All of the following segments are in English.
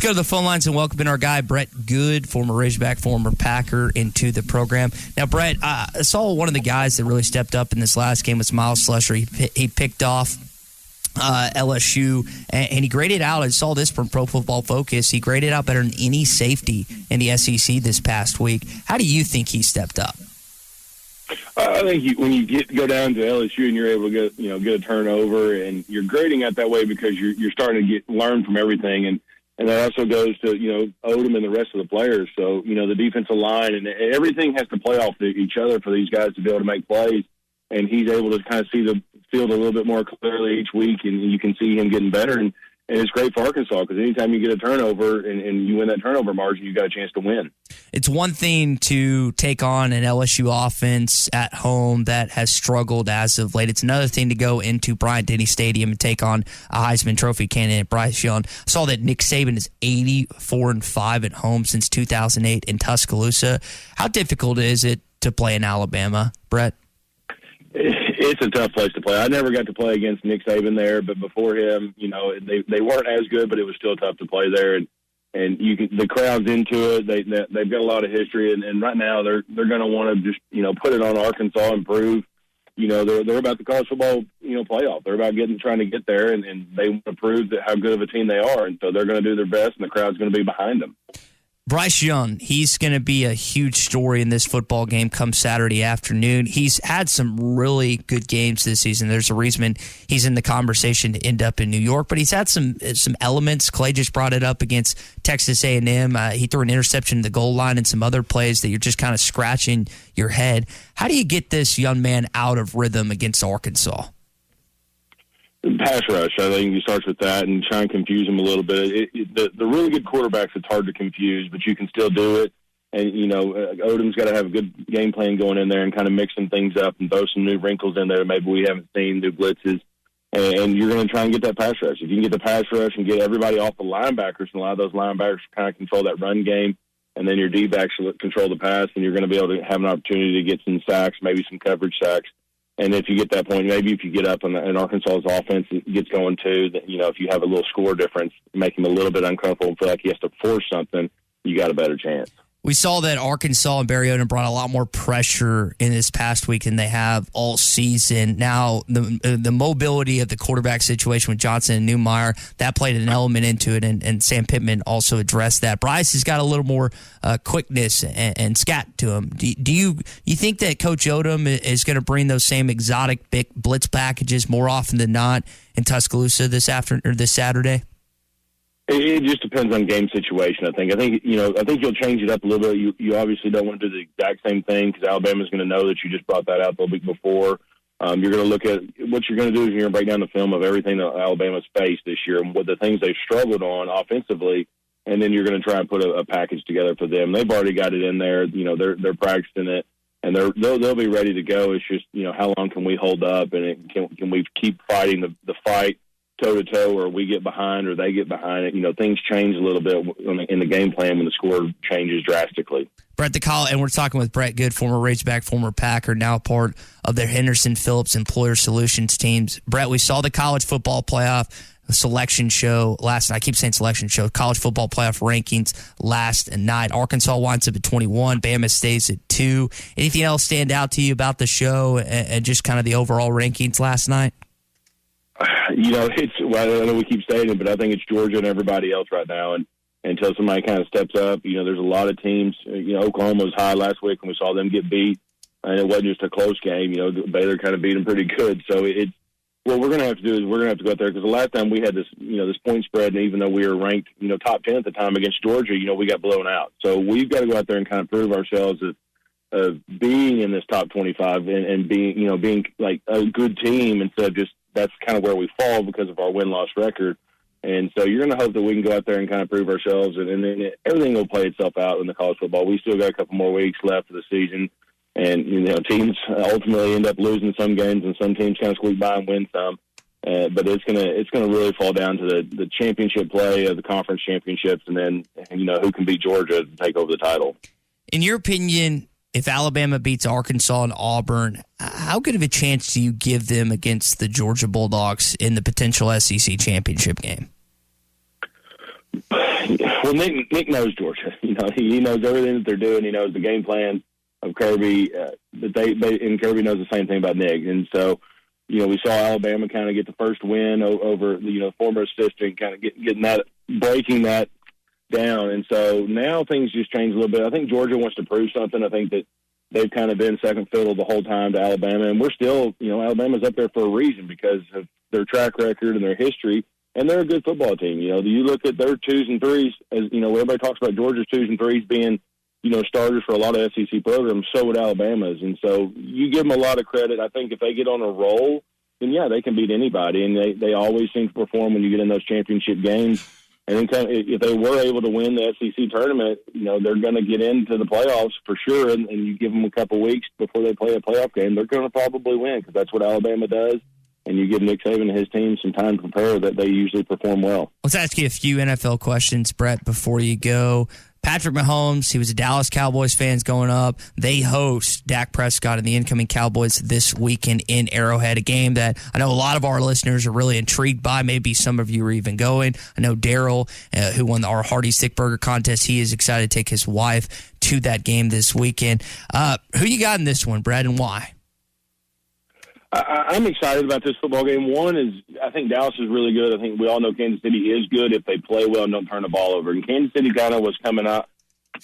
go to the phone lines and welcome in our guy, Brett Goode, former Razorback, former Packer, into the program. Now, Brett, I saw one of the guys that really stepped up in this last game was Miles Slusher. He picked off LSU, and he graded out, I saw this from Pro Football Focus, he graded out better than any safety in the SEC this past week. How do you think he stepped up? I think when you go down to LSU and you're able to get a turnover, and you're grading out that way because you're starting to learn from everything, and that also goes to Odom and the rest of the players. So the defensive line and everything has to play off each other for these guys to be able to make plays, and he's able to kind of see the field a little bit more clearly each week, and you can see him getting better. And it's great for Arkansas because anytime you get a turnover and you win that turnover margin, you got a chance to win. It's one thing to take on an LSU offense at home that has struggled as of late. It's another thing to go into Bryant-Denny Stadium and take on a Heisman Trophy candidate, Bryce Young. I saw that Nick Saban is 84-5 at home since 2008 in Tuscaloosa. How difficult is it to play in Alabama, Brett? It's a tough place to play. I never got to play against Nick Saban there, but before him, they weren't as good, but it was still tough to play there. And the crowd's into it. They've got a lot of history, and right now they're going to want to just put it on Arkansas and prove. They're about the college football playoff. They're about trying to get there, and they want to prove how good of a team they are. And so they're going to do their best, and the crowd's going to be behind them. Bryce Young, he's going to be a huge story in this football game come Saturday afternoon. He's had some really good games this season. There's a reason he's in the conversation to end up in New York, but he's had some elements. Clay just brought it up against Texas A&M. He threw an interception to the goal line and some other plays that you're just kind of scratching your head. How do you get this young man out of rhythm against Arkansas? Pass rush, I think he starts with that and try and confuse him a little bit. The really good quarterbacks, it's hard to confuse, but you can still do it. And, Odom's got to have a good game plan going in there and kind of mix some things up and throw some new wrinkles in there maybe we haven't seen, new blitzes. And you're going to try and get that pass rush. If you can get the pass rush and get everybody off the linebackers, and a lot of those linebackers kind of control that run game, and then your D-backs control the pass, and you're going to be able to have an opportunity to get some sacks, maybe some coverage sacks. And if you get that point, maybe if you get up and Arkansas's offense gets going too, if you have a little score difference, make him a little bit uncomfortable and feel like he has to force something, you got a better chance. We saw that Arkansas and Barry Odom brought a lot more pressure in this past week than they have all season. Now, the mobility of the quarterback situation with Johnson and Neumeier, that played an element into it, and Sam Pittman also addressed that. Bryce has got a little more quickness and scat to him. Do you think that Coach Odom is going to bring those same exotic big blitz packages more often than not in Tuscaloosa this Saturday? It just depends on game situation, I think. I think you'll change it up a little bit. You obviously don't want to do the exact same thing because Alabama's going to know that you just brought that out the week before. You're going to look at what you're going to do is you're going to break down the film of everything that Alabama's faced this year and what the things they've struggled on offensively, and then you're going to try and put a package together for them. They've already got it in there. They're practicing it, and they'll be ready to go. It's just how long can we hold up, and can we keep fighting the fight toe-to-toe, or we get behind or they get behind it. Things change a little bit in the game plan when the score changes drastically. Brett, and we're talking with Brett Goode, former Razorback, former Packer, now part of their Henderson Phillips Employer Solutions teams. Brett, we saw the college football playoff selection show last night. I keep saying selection show. College football playoff rankings last night. Arkansas winds up at 21. Bama stays at 2. Anything else stand out to you about the show and just kind of the overall rankings last night? I know we keep saying it, but I think it's Georgia and everybody else right now. And until somebody kind of steps up, there's a lot of teams. Oklahoma was high last week when we saw them get beat, and it wasn't just a close game. Baylor kind of beat them pretty good. So what we're going to have to do is we're going to have to go out there because the last time we had this, this point spread, and even though we were ranked, top 10 at the time against Georgia, we got blown out. So we've got to go out there and kind of prove ourselves of being in this top 25 and being like a good team instead of just. That's kind of where we fall because of our win-loss record. And so you're going to hope that we can go out there and kind of prove ourselves, and then everything will play itself out in the college football. We still got a couple more weeks left of the season, and teams ultimately end up losing some games, and some teams kind of squeak by and win some. But it's gonna really fall down to the championship play of the conference championships, and then who can beat Georgia to take over the title. In your opinion, if Alabama beats Arkansas and Auburn, how good of a chance do you give them against the Georgia Bulldogs in the potential SEC championship game? Well, Nick knows Georgia. He knows everything that they're doing. He knows the game plan of Kirby. And Kirby knows the same thing about Nick. And so, we saw Alabama kind of get the first win over the former assistant, kind of breaking that down. And so now things just change a little bit. I think Georgia wants to prove something. I think that they've kind of been second fiddle the whole time to Alabama, and we're still, Alabama's up there for a reason because of their track record and their history. And they're a good football team. You look at their 2s and 3s, as everybody talks about Georgia's 2s and 3s being, starters for a lot of SEC programs. So would Alabama's, and so you give them a lot of credit. I think if they get on a roll, then yeah, they can beat anybody, and they always seem to perform when you get in those championship games. And then if they were able to win the SEC tournament, they're going to get into the playoffs for sure. And you give them a couple weeks before they play a playoff game, they're going to probably win because that's what Alabama does. And you give Nick Saban and his team some time to prepare, that they usually perform well. Let's ask you a few NFL questions, Brett, before you go. Patrick Mahomes, he was a Dallas Cowboys fan going up. They host Dak Prescott and the incoming Cowboys this weekend in Arrowhead, a game that I know a lot of our listeners are really intrigued by. Maybe some of you are even going. I know Daryl, who won our Hearty Stick Burger contest, he is excited to take his wife to that game this weekend. Who you got in this one, Brett, and why? I'm excited about this football game. One is, I think Dallas is really good. I think we all know Kansas City is good if they play well and don't turn the ball over. And Kansas City kind of was coming out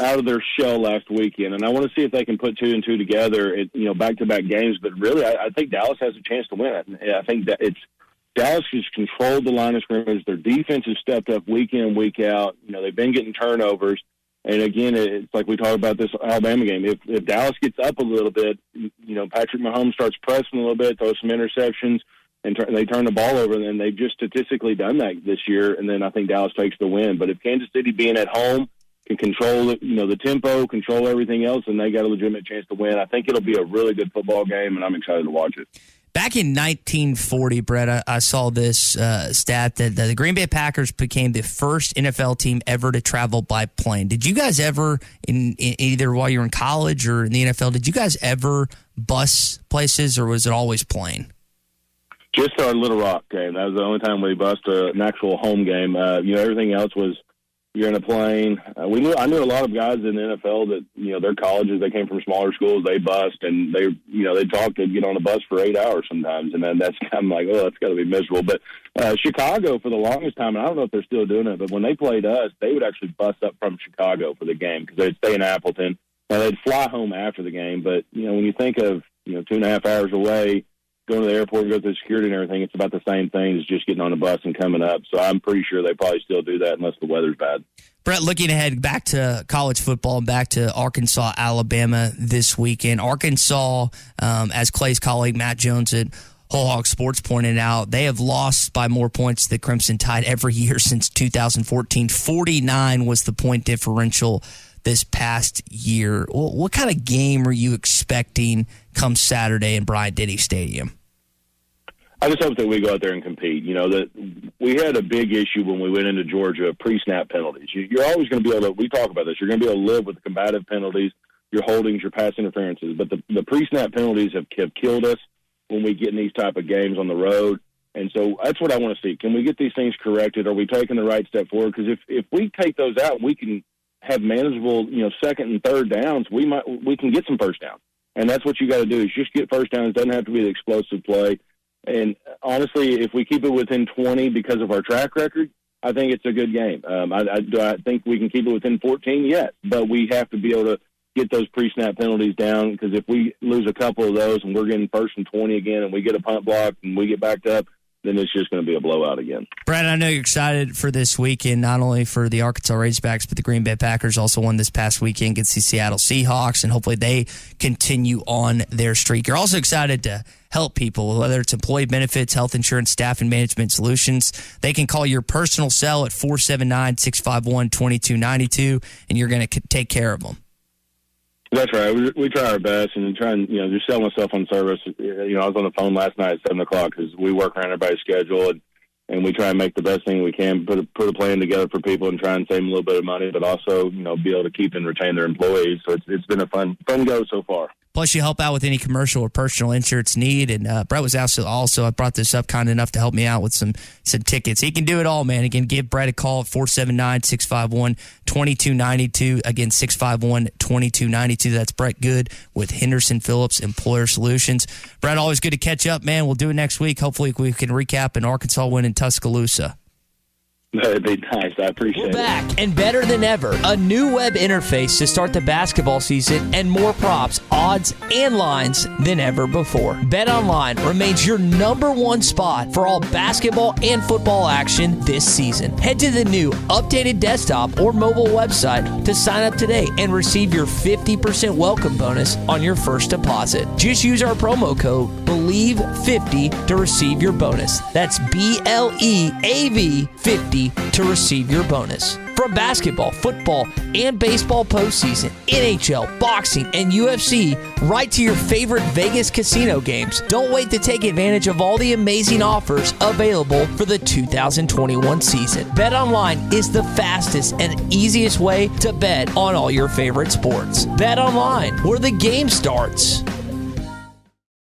of their shell last weekend. And I want to see if they can put 2 and 2 together at, back-to-back games. But really, I think Dallas has a chance to win it. I think that Dallas has controlled the line of scrimmage. Their defense has stepped up week in and week out. They've been getting turnovers. And again, it's like we talked about this Alabama game. If Dallas gets up a little bit, Patrick Mahomes starts pressing a little bit, throws some interceptions, and they turn the ball over. And then they've just statistically done that this year. And then I think Dallas takes the win. But if Kansas City being at home can control the tempo, control everything else, then they got a legitimate chance to win. I think it'll be a really good football game, and I'm excited to watch it. Back in 1940, Brett, I saw this stat that the Green Bay Packers became the first NFL team ever to travel by plane. Did you guys ever, in either while you were in college or in the NFL, did you guys ever bus places, or was it always plane? Just our Little Rock game. That was the only time we bussed an actual home game. Everything else was you're in a plane. I knew a lot of guys in the NFL that, their colleges, they came from smaller schools, they bussed, and they talked to get on a bus for 8 hours sometimes. And then that's kind of like, that's got to be miserable. But Chicago, for the longest time, and I don't know if they're still doing it, but when they played us, they would actually bus up from Chicago for the game because they'd stay in Appleton. Now, they'd fly home after the game. But, when you think of, 2.5 hours away, going to the airport and go through security and everything, it's about the same thing as just getting on a bus and coming up. So I'm pretty sure they probably still do that unless the weather's bad. Brett, looking ahead back to college football and back to Arkansas, Alabama this weekend. Arkansas, as Clay's colleague Matt Jones at Whole Hog Sports pointed out, they have lost by more points to the Crimson Tide every year since 2014. 49 was the point differential this past year. What kind of game are you expecting come Saturday in Bryant-Denny Stadium? I just hope that we go out there and compete. That we had a big issue when we went into Georgia, pre-snap penalties. You're always going to be able to, we talk about this, you're going to be able to live with the combative penalties, your holdings, your pass interferences. But the pre-snap penalties have killed us when we get in these type of games on the road. And so that's what I want to see. Can we get these things corrected? Are we taking the right step forward? Because if we take those out, we can have manageable, second and third downs. We can get some first downs. And that's what you got to do is just get first downs. It doesn't have to be the explosive play. And honestly, if we keep it within 20 because of our track record, I think it's a good game. I think we can keep it within 14? Yes. But we have to be able to get those pre-snap penalties down, because if we lose a couple of those and we're getting first and 20 again and we get a punt block and we get backed up, then it's just going to be a blowout again. Brad, I know you're excited for this weekend, not only for the Arkansas Razorbacks, but the Green Bay Packers also won this past weekend against the Seattle Seahawks, and hopefully they continue on their streak. You're also excited to help people, whether it's employee benefits, health insurance, staff, and management solutions. They can call your personal cell at 479-651-2292, and you're going to take care of them. That's right. We try our best and try and, just sell myself on service. I was on the phone last night at 7 o'clock because we work around everybody's schedule, and we try and make the best thing we can, put a plan together for people and try and save them a little bit of money, but also, be able to keep and retain their employees. So it's been a fun go so far. Plus, you help out with any commercial or personal insurance need. And Brett was also, I brought this up, kind enough to help me out with some tickets. He can do it all, man. He can give Brett a call at 479-651-2292. Again, 651-2292. That's Brett Goode with Henderson Phillips Employer Solutions. Brett, always good to catch up, man. We'll do it next week. Hopefully, we can recap an Arkansas win in Tuscaloosa. That'd be nice. I appreciate it. We're back and better than ever. A new web interface to start the basketball season and more props, odds, and lines than ever before. BetOnline remains your number one spot for all basketball and football action this season. Head to the new updated desktop or mobile website to sign up today and receive your 50% welcome bonus on your first deposit. Just use our promo code BELIEVE50 to receive your bonus. That's BLEAV 50 to receive your bonus. From basketball, football, and baseball postseason, NHL, boxing, and UFC, right to your favorite Vegas casino games. Don't wait to take advantage of all the amazing offers available for the 2021 season. BetOnline is the fastest and easiest way to bet on all your favorite sports. BetOnline, where the game starts.